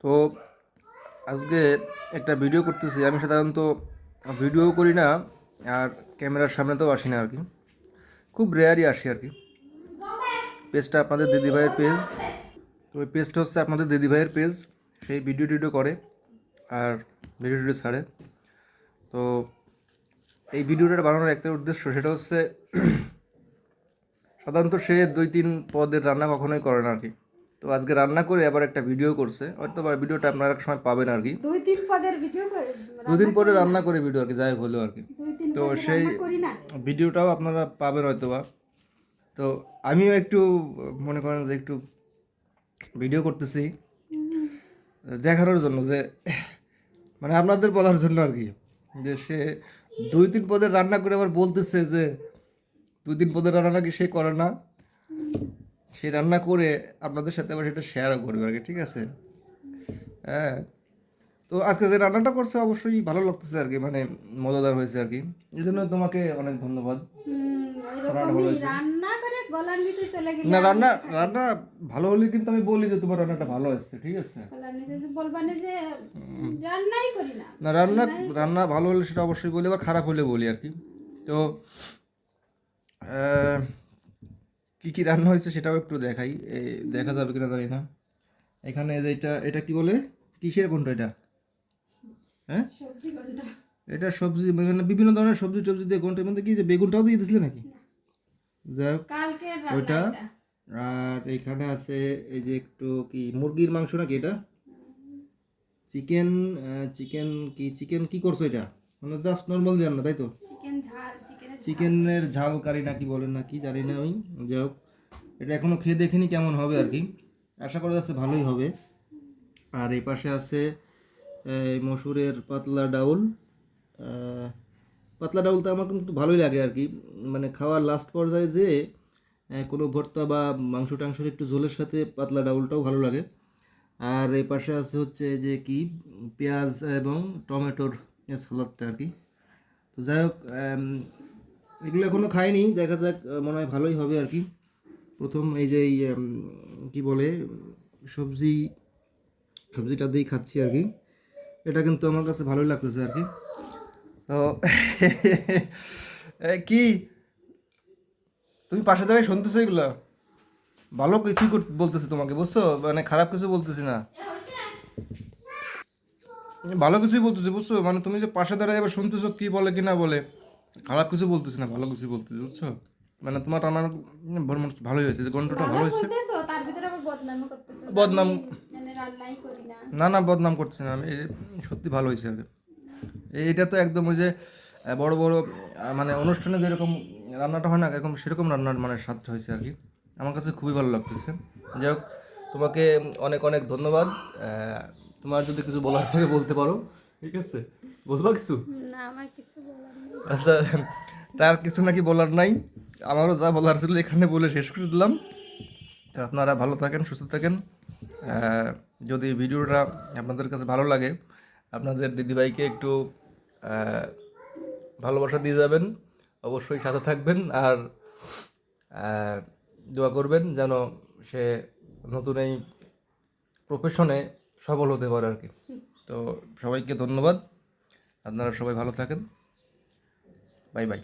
তো আজকে একটা ভিডিও করতেছি। আমি সাধারণত ভিডিও করি না, আর ক্যামেরার সামনে তো আসি না আর কি, খুব রেয়ারই আসি আর কি। পেজটা আপনাদের দিদিভাইয়ের পেজ, তো ওই পেজটা হচ্ছে আপনাদের দিদিভাইয়ের পেজ। সেই ভিডিও টিডিও করে আর ভিডিও টিডিও ছাড়ে। তো এই ভিডিওটা বানানোর একটা উদ্দেশ্য, সেটা হচ্ছে সাধারণত সে 2-3 পদের রান্না কখনোই করে না আর কি। তো আজকে রান্না করে আবার একটা ভিডিও করছে, হয়তো বা ভিডিওটা আপনারা এক সময় পাবেন আর কি। 2-3 পদের ভিডিও করে 2 দিন পরে রান্না করে ভিডিও আর কি, যাই হলো আর কি। 2-3 তো পদের সেই রান্না করি না। ভিডিওটাও আপনারা পাবেন হয়তো বা। তো আমিও একটু মনে করেন যে একটু ভিডিও করতেছি দেখানোর জন্য, যে মানে আপনাদের বলার জন্য আর কি, যে সে 2-3 পদের রান্না করে আবার বলতেছে যে 2-3 পদের রান্না নাকি সে করে না, সে রান্না করে আপনাদের সাথে আবার সেটা শেয়ারও করবে আর কি, ঠিক আছে? হ্যাঁ। তো আজকে যে রান্নাটা করছে অবশ্যই ভালো লাগতেছে আর কি, মানে মজাদার হয়েছে আর কি। এই জন্য তোমাকে অনেক ধন্যবাদ। ওইরকমই রান্না করে গলার নিচে চলে গেলে না, রান্না রান্না ভালো হলে কিন্তু আমি বলি যে তোমার রান্নাটা ভালো হয়েছে, ঠিক আছে? গলার নিচে যে বলবা না যে রান্নাই করি না। না, রান্না রান্না ভালো হলে সেটা অবশ্যই বলি, আবার খারাপ হলে বলি আর কি। তো কি কি রান্না হয়েছে সেটাও একটু দেখাই, দেখা যাবে কিনা জানি না। এখানে যে এটা কি বলে, কিসের কোনটা এটা? হ্যাঁ, সবজি কোনটা? এটা সবজি, মানে বিভিন্ন ধরনের সবজি টবজি দিয়ে কোনটার মধ্যে কি যে বেগুনটাও দিয়ে দিছিলে নাকি? যাই হোক, কালকে রান্না ওইটা। এটা। আর এখানে আছে এই যে একটু কি মুরগির মাংস নাকি এটা, চিকেন। চিকেন কি, চিকেন কি করছো এটা? মানে জাস্ট নর্মাল রান্না, তাই তো? চিকেন ঝাল, চিকেনের চিকেনের ঝাল কারি নাকি বলেন নাকি জানি না আমি। যাই হোক, এটা এখনো খেয়ে দেখিনি কেমন হবে আর কি, আশা করা যাচ্ছে ভালোই হবে। আর এই পাশে আছে এই মসুরের পাতলা ডাউল। আহ, পাতলা ডাউলটা আমার কিন্তু ভালোই লাগে আর কি, মানে খাওয়ার লাস্ট পর্যায়ে যে কোনো ভর্তা বা মাংস টাংসের একটু ঝোলের সাথে পাতলা ডাউলটাও ভালো লাগে। আর এই পাশে আছে হচ্ছে যে কি, পেঁয়াজ এবং টমেটোর সালাদটা আর কি। তো যাই হোক, এগুলো এখনও খাইনি, দেখা যাক, মনে হয় ভালোই হবে আর কি। প্রথম এই যে কি বলে, সবজি সবজিটা দিয়েই খাচ্ছি আর কি। এটা কিন্তু আমার কাছে ভালোই লাগতেছে আর কি। তো কি তুমি পাশে দাঁড়িয়ে শুনতেছো এগুলো? ভালো কিছুই বলতেছি তোমাকে, বুঝছো? মানে খারাপ কিছু বলতেছি না, ভালো কিছুই বলতেছি, বুঝছো? মানে তুমি যে পাশে দাঁড়ায় এবার শুনতেছো কি বলে কি না বলে, খারাপ কিছু বলতেছি না, ভালো কিছু বলতেছি, বুঝছো? মানে তোমার রান্নার ভালোই হয়েছে, যে গন্ডটা ভালো ভালো হয়েছে। বলতেছো, তার ভিতরে আবার বদনামও করতেছো যে বদনাম? আমি মানে রান্নাই করি না। না না, বদনাম করতেছি না আমি, সত্যি ভালো হয়েছে আর কি। এইটা তো একদম ওই যে বড় বড় মানে অনুষ্ঠানে যেরকম রান্নাটা হয় না, এরকম সেরকম রান্নার মানে স্বাদটা হয়েছে আর কি। আমার কাছে খুবই ভালো লাগতেছে। যাই হোক, তোমাকে অনেক অনেক ধন্যবাদ। তোমার যদি কিছু বলার থাকে বলতে পারো, ঠিক আছে? বলবা কিছু? না, আমার কিছু বলার নেই। আচ্ছা, তার কিছু নাকি বলার নাই, আমারও যা বলার ছিল এখানে বলে শেষ করে দিলাম। তো আপনারা ভালো থাকেন, সুস্থ থাকেন। যদি ভিডিওটা আপনাদের কাছে ভালো লাগে, আপনাদের দিদিভাইকে একটু আহ, ভালোবাসা দিয়ে যাবেন, অবশ্যই সাথে থাকবেন। আর দোয়া করবেন যেন সে নতুন এই প্রফেশনে সফল হতে পারে আর কি। তো সবাইকে ধন্যবাদ, আপনারা সবাই ভালো থাকেন। Bye bye.